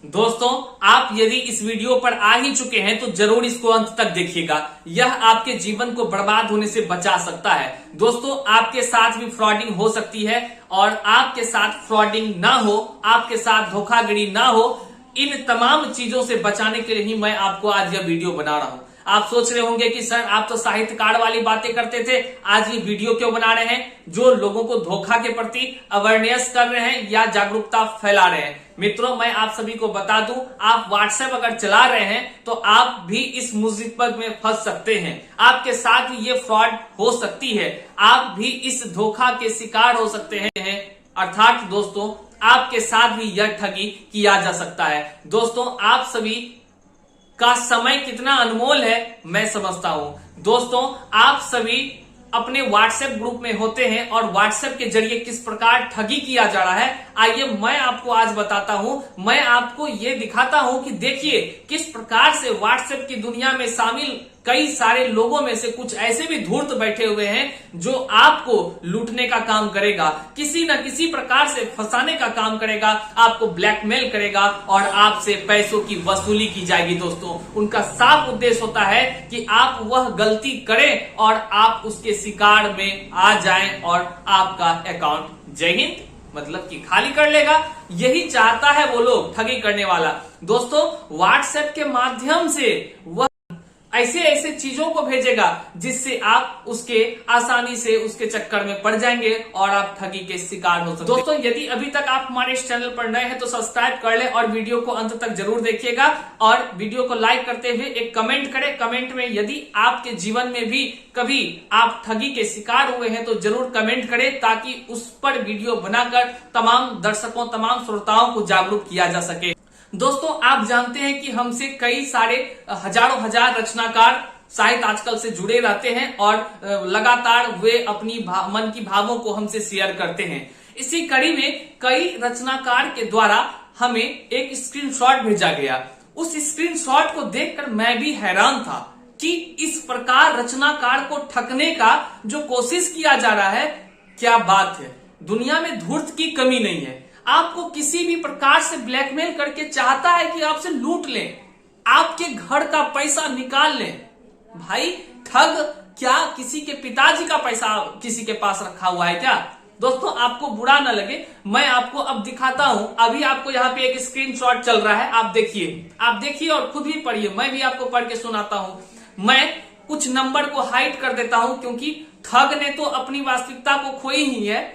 दोस्तों, आप यदि इस वीडियो पर आ ही चुके हैं तो जरूर इसको अंत तक देखिएगा। यह आपके जीवन को बर्बाद होने से बचा सकता है। दोस्तों, आपके साथ भी फ्रॉडिंग हो सकती है और आपके साथ फ्रॉडिंग ना हो, आपके साथ धोखाधड़ी ना हो, इन तमाम चीजों से बचाने के लिए ही मैं आपको आज यह वीडियो बना रहा हूं। आप सोच रहे होंगे कि सर आप तो साहित्यकार वाली बातें करते थे, आज ये वीडियो क्यों बना रहे हैं जो लोगों को धोखा के प्रति अवेयरनेस कर रहे हैं या जागरूकता फैला रहे हैं। मित्रों, मैं आप सभी को बता दूं, आप व्हाट्सएप अगर चला रहे हैं तो आप भी इस मुसीबत में फंस सकते हैं। आपके साथ ये फ्रॉड हो सकती है, आप भी इस धोखा के शिकार हो सकते हैं। अर्थात दोस्तों, आपके साथ भी यह ठगी किया जा सकता है। दोस्तों, आप सभी का समय कितना अनमोल है मैं समझता हूं। दोस्तों, आप सभी अपने व्हाट्सएप ग्रुप में होते हैं और व्हाट्सएप के जरिए किस प्रकार ठगी किया जा रहा है, आइए मैं आपको आज बताता हूं। मैं आपको ये दिखाता हूं कि देखिए किस प्रकार से व्हाट्सएप की दुनिया में शामिल कई सारे लोगों में से कुछ ऐसे भी धूर्त बैठे हुए हैं जो आपको लूटने का काम करेगा, किसी न किसी प्रकार से फंसाने का काम करेगा, आपको ब्लैकमेल करेगा और आपसे पैसों की वसूली की जाएगी। दोस्तों, उनका साफ उद्देश्य होता है कि आप वह गलती करें और आप उसके शिकार में आ जाएं और आपका अकाउंट जय हिंद मतलब कि खाली कर लेगा। यही चाहता है वो लोग, ठगी करने वाला। दोस्तों, व्हाट्सएप के माध्यम से वह ऐसे ऐसे चीजों को भेजेगा जिससे आप उसके आसानी से उसके चक्कर में पड़ जाएंगे और आप ठगी के शिकार हो सकते हैं। दोस्तों, यदि अभी तक आप हमारे इस चैनल पर नए हैं तो सब्सक्राइब कर ले और वीडियो को अंत तक जरूर देखिएगा और वीडियो को लाइक करते हुए एक कमेंट करें। कमेंट में यदि आपके जीवन में भी कभी आप ठगी के शिकार हुए हैं तो जरूर कमेंट करें ताकि उस पर वीडियो बनाकर तमाम दर्शकों, तमाम श्रोताओं को जागरूक किया जा सके। दोस्तों, आप जानते हैं कि हमसे कई सारे हजारों हजार रचनाकार साहित्य आजकल से जुड़े रहते हैं और लगातार वे अपनी मन की भावों को हमसे शेयर करते हैं। इसी कड़ी में कई रचनाकार के द्वारा हमें एक स्क्रीनशॉट भेजा गया। उस स्क्रीनशॉट को देखकर मैं भी हैरान था कि इस प्रकार रचनाकार को ठगने का जो कोशिश किया जा रहा है, क्या बात है। दुनिया में धूर्त की कमी नहीं है। आपको किसी भी प्रकार से ब्लैकमेल करके चाहता है कि आपसे लूट लें, आपके घर का पैसा निकाल लें। भाई, ठग क्या किसी के पिताजी का पैसा किसी के पास रखा हुआ है क्या? दोस्तों, आपको बुरा ना लगे, मैं आपको अब दिखाता हूं। अभी आपको यहाँ पे एक स्क्रीनशॉट चल रहा है, आप देखिए और खुद भी पढ़िए। मैं भी आपको पढ़ के सुनाता हूं। मैं कुछ नंबर को हाइड कर देता हूं क्योंकि ठग ने तो अपनी वास्तविकता को खोई ही है,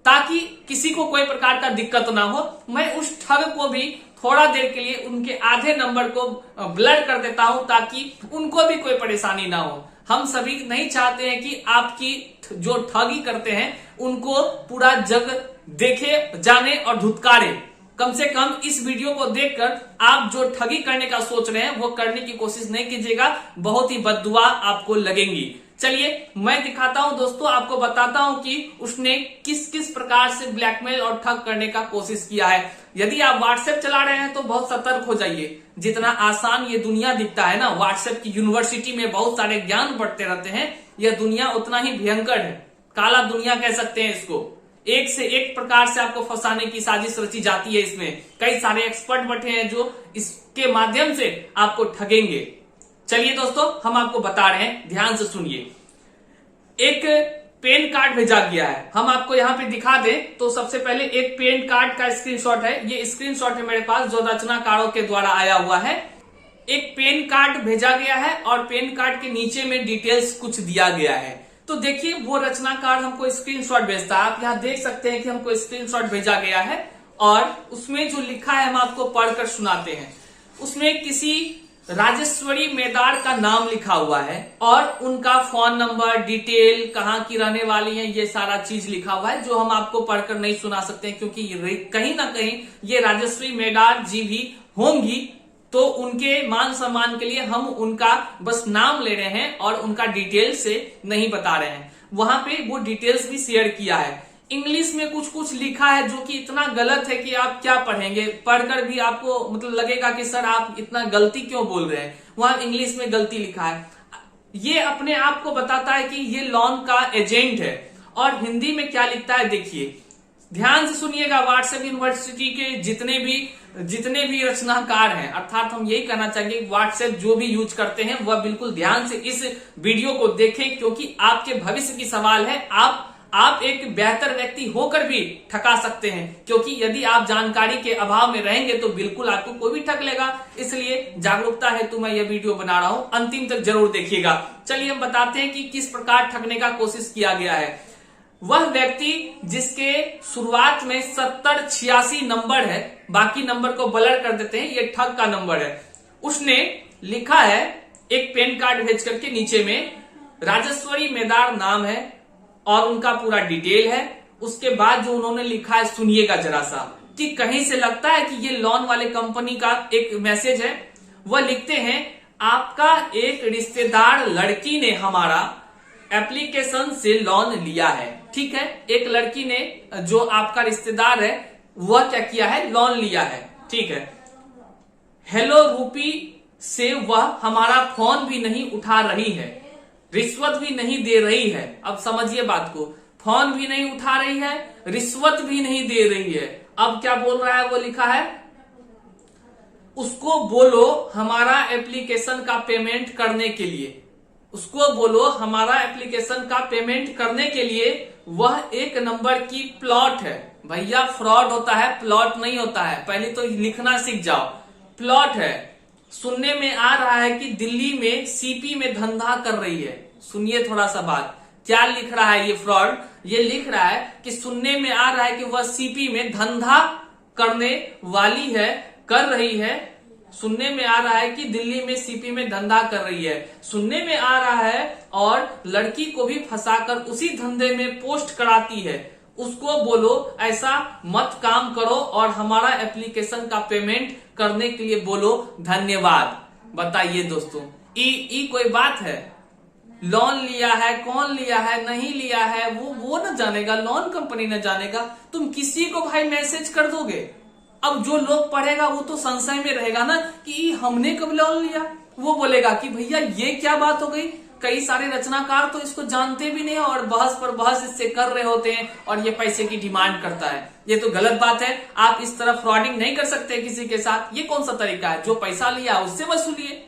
ताकि किसी को कोई प्रकार का दिक्कत ना हो। मैं उस ठग को भी थोड़ा देर के लिए उनके आधे नंबर को ब्लर कर देता हूं ताकि उनको भी कोई परेशानी ना हो। हम सभी नहीं चाहते हैं कि आपकी जो ठगी करते हैं उनको पूरा जग देखे, जाने और धुतकारे। कम से कम इस वीडियो को देखकर आप जो ठगी करने का सोच रहे हैं वो करने की कोशिश नहीं कीजिएगा, बहुत ही बद्दुआ आपको लगेंगी। चलिए मैं दिखाता हूं दोस्तों, आपको बताता हूं कि उसने किस किस प्रकार से ब्लैकमेल और ठग करने का कोशिश किया है। यदि आप व्हाट्सएप चला रहे हैं तो बहुत सतर्क हो जाइए। जितना आसान ये दुनिया दिखता है ना, व्हाट्सएप की यूनिवर्सिटी में बहुत सारे ज्ञान बढ़ते रहते हैं, यह दुनिया उतना ही भयंकर है। काला दुनिया कह सकते हैं इसको। एक से एक प्रकार से आपको फंसाने की साजिश रची जाती है। इसमें कई सारे एक्सपर्ट बैठे हैं जो इसके माध्यम से आपको ठगेंगे। चलिए दोस्तों, हम आपको बता रहे हैं, ध्यान से सुनिए। एक पेन कार्ड भेजा गया है, हम आपको यहाँ पे दिखा दें तो सबसे पहले एक पेन कार्ड का स्क्रीनशॉट है। ये स्क्रीनशॉट है मेरे पास जो रचनाकारों के द्वारा आया हुआ है। एक पेन कार्ड भेजा गया है और पेन कार्ड के नीचे में डिटेल्स कुछ दिया गया है। तो देखिए, वो रचनाकार हमको स्क्रीनशॉट भेजता है। आप यहाँ देख सकते हैं कि हमको स्क्रीनशॉट भेजा गया है और उसमें जो लिखा है हम आपको पढ़कर सुनाते हैं। उसमें किसी राजेश्वरी मेदार का नाम लिखा हुआ है और उनका फोन नंबर, डिटेल, कहाँ की रहने वाली है, ये सारा चीज लिखा हुआ है जो हम आपको पढ़कर नहीं सुना सकते हैं क्योंकि कहीं ना कहीं ये राजेश्वरी मेदार जी भी होंगी, तो उनके मान सम्मान के लिए हम उनका बस नाम ले रहे हैं और उनका डिटेल से नहीं बता रहे हैं। वहां पे वो डिटेल्स भी शेयर किया है। इंग्लिश में कुछ कुछ लिखा है जो कि इतना गलत है कि आप क्या पढ़ेंगे, पढ़कर भी आपको मतलब लगेगा कि सर आप इतना गलती क्यों बोल रहे हैं। वहां इंग्लिश में गलती लिखा है। ये अपने आप को बताता है कि ये लोन का एजेंट है। और हिंदी में क्या लिखता है देखिए, ध्यान से सुनिएगा। व्हाट्सएप यूनिवर्सिटी के जितने भी जितने भी रचनाकार हैं, अर्थात हम यही कहना चाहेंगे व्हाट्सएप जो भी यूज करते हैं वह बिल्कुल ध्यान से इस वीडियो को देखें, क्योंकि आपके भविष्य की सवाल है। आप एक बेहतर व्यक्ति होकर भी ठगा सकते हैं, क्योंकि यदि आप जानकारी के अभाव में रहेंगे तो बिल्कुल आपको कोई भी ठग लेगा। इसलिए जागरूकता हेतु मैं यह वीडियो बना रहा हूं, अंतिम तक जरूर देखिएगा। चलिए हम बताते हैं कि किस प्रकार ठगने का कोशिश किया गया है। वह व्यक्ति जिसके शुरुआत में 7086 नंबर है, बाकी नंबर को ब्लर कर देते हैं, ये ठग का नंबर है। उसने लिखा है एक पेन कार्ड भेज करके, नीचे में राजेश्वरी मेदार नाम है और उनका पूरा डिटेल है। उसके बाद जो उन्होंने लिखा है सुनिएगा जरा सा, कि कहीं से लगता है कि ये लोन वाले कंपनी का एक मैसेज है। वह लिखते हैं, आपका एक रिश्तेदार लड़की ने हमारा एप्लीकेशन से लोन लिया है। ठीक है, एक लड़की ने, जो आपका रिश्तेदार है, वह क्या किया है, लोन लिया है। ठीक है, हेलो रूपी से वह हमारा फोन भी नहीं उठा रही है, रिश्वत भी नहीं दे रही है। अब समझिए बात को, फोन भी नहीं उठा रही है, रिश्वत भी नहीं दे रही है। अब क्या बोल रहा है, वो लिखा है, उसको बोलो हमारा एप्लीकेशन का पेमेंट करने के लिए, उसको बोलो हमारा एप्लीकेशन का पेमेंट करने के लिए। वह एक नंबर की प्लॉट है। भैया फ्रॉड होता है, प्लॉट नहीं होता है, पहले तो लिखना सीख जाओ। प्लॉट है। सुनने में आ रहा है कि दिल्ली में सीपी में धंधा कर रही है। सुनिए थोड़ा सा बात, क्या लिख रहा है ये फ्रॉड, ये लिख रहा है कि सुनने में आ रहा है कि वह सीपी में धंधा करने वाली है, कर रही है। सुनने में आ रहा है कि दिल्ली में सीपी में धंधा कर रही है, सुनने में आ रहा है, और लड़की को भी फंसाकर उसी धंधे में पोस्ट कराती है। उसको बोलो ऐसा मत काम करो और हमारा एप्लीकेशन का पेमेंट करने के लिए बोलो धन्यवाद। बताइए दोस्तों, ई कोई बात है? लोन लिया है, कौन लिया है, नहीं लिया है, वो न जानेगा, लोन कंपनी न जानेगा, तुम किसी को भाई मैसेज कर दोगे। अब जो लोग पढ़ेगा वो तो संशय में रहेगा ना कि हमने कब लोन लिया। वो बोलेगा कि भैया ये क्या बात हो गई। कई सारे रचनाकार तो इसको जानते भी नहीं और बहस पर बहस इससे कर रहे होते हैं और ये पैसे की डिमांड करता है। ये तो गलत बात है। आप इस तरह फ्रॉडिंग नहीं कर सकते किसी के साथ। ये कौन सा तरीका है? जो पैसा लिया उससे वसूलिए।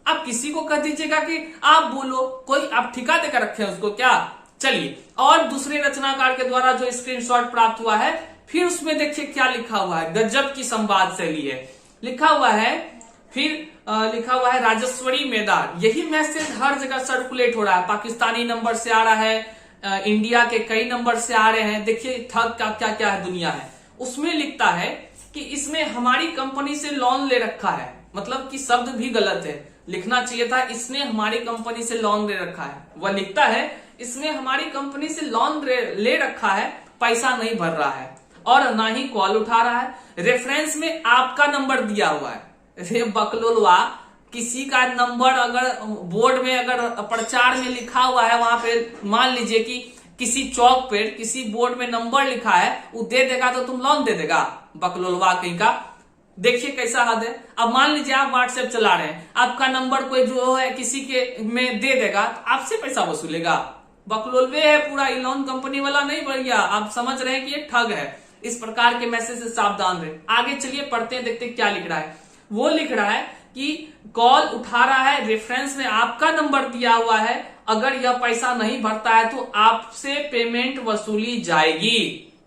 आप किसी को कह दीजिएगा कि आप बोलो, कोई आप ठिका देकर रखे हैं उसको क्या? चलिए, और दूसरे रचनाकार के द्वारा जो स्क्रीनशॉट प्राप्त हुआ है, फिर उसमें देखिए क्या लिखा हुआ है। गजब की संवाद शैली है। लिखा हुआ है, फिर लिखा हुआ है राजेश्वरी मेदार। यही मैसेज हर जगह सर्कुलेट हो रहा है। पाकिस्तानी नंबर से आ रहा है, इंडिया के कई नंबर से आ रहे हैं। देखिए ठग का क्या क्या है दुनिया है। उसमें लिखता है कि इसमें हमारी कंपनी से लोन ले रखा है, मतलब कि शब्द भी गलत है, लिखना चाहिए था इसने हमारी कंपनी से लोन ले रखा है। वह लिखता है इसमें हमारी कंपनी से लोन ले रखा है, पैसा नहीं भर रहा है और ना ही कॉल उठा रहा है। रेफरेंस में आपका नंबर दिया हुआ है। रे बकलोलवा, किसी का नंबर अगर बोर्ड में अगर प्रचार में लिखा हुआ है, वहां पे मान लीजिए कि किसी चौक पे किसी बोर्ड में नंबर लिखा है, वो दे देगा तो तुम लोन दे देगा? बकलोलवा कहीं का। देखिए कैसा हद है। अब मान लीजिए आप व्हाट्सएप चला रहे हैं, आपका नंबर कोई जो है किसी के में दे देगा तो आपसे पैसा वसूलेगा? बकलोलवे है पूरा, ये लोन कंपनी वाला नहीं भैया। आप समझ रहे हैं कि ये ठग है। इस प्रकार के मैसेज से सावधान रहे। आगे चलिए पढ़ते हैं, देखते हैं क्या लिख रहा है। वो लिख रहा है कि कॉल उठा रहा है, रेफरेंस में आपका नंबर दिया हुआ है, अगर यह पैसा नहीं भरता है तो आपसे पेमेंट वसूली जाएगी।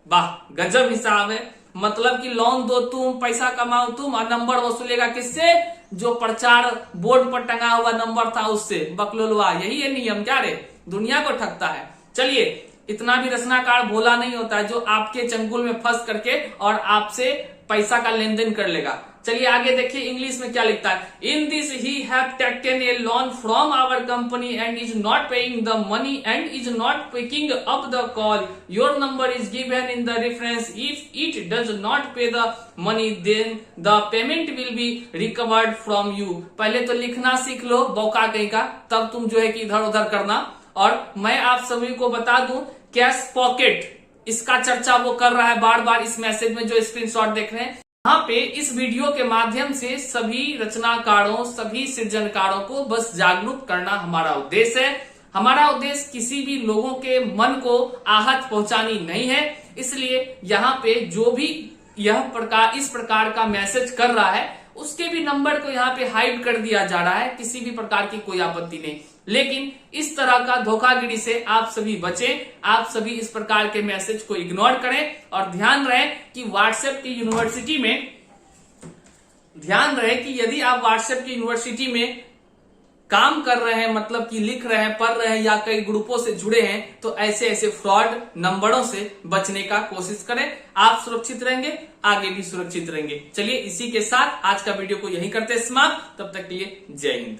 वाह, गजब हिसाब है। मतलब कि लोन दो तुम, पैसा कमाओ तुम, और नंबर वसूलेगा किससे? जो प्रचार बोर्ड पर टंगा हुआ नंबर था उससे। बकलोलवा, यही है नियम क्या रे? दुनिया को ठगता है। चलिए, इतना भी रचनाकार भोला नहीं होता है जो आपके चंगुल में फंस करके और आपसे पैसा का लेन देन कर लेगा। चलिए आगे देखिए इंग्लिश में क्या लिखता है। In this he have taken a loan from our company and is not paying the money and is not picking up the call. Your number is given in the reference. If it does not pay the money then the payment will be recovered from you. पहले तो लिखना सीख लो बौका कहीं का, तब तुम जो है कि इधर उधर करना। और मैं आप सभी को बता दूं, कैश पॉकेट इसका चर्चा वो कर रहा है बार बार इस मैसेज में जो स्क्रीनशॉट देख रहे हैं। यहाँ पे इस वीडियो के माध्यम से सभी रचनाकारों, सभी सृजनकारों को बस जागरूक करना हमारा उद्देश्य है। हमारा उद्देश्य किसी भी लोगों के मन को आहत पहुंचानी नहीं है। इसलिए यहाँ पे जो भी इस प्रकार का मैसेज कर रहा है उसके भी नंबर को यहाँ पे हाइड कर दिया जा रहा है, किसी भी प्रकार की कोई आपत्ति नहीं। लेकिन इस तरह का धोखाधड़ी से आप सभी बचें, आप सभी इस प्रकार के मैसेज को इग्नोर करें और ध्यान रहे कि व्हाट्सएप की यूनिवर्सिटी में यदि आप व्हाट्सएप की यूनिवर्सिटी में काम कर रहे हैं, मतलब कि लिख रहे हैं, पढ़ रहे हैं या कई ग्रुपों से जुड़े हैं, तो ऐसे फ्रॉड नंबरों से बचने का कोशिश करें। आप सुरक्षित रहेंगे, आगे भी सुरक्षित रहेंगे। चलिए इसी के साथ आज का वीडियो को यहीं करते हैं समाप्त। तब तक के लिए जय हिंद।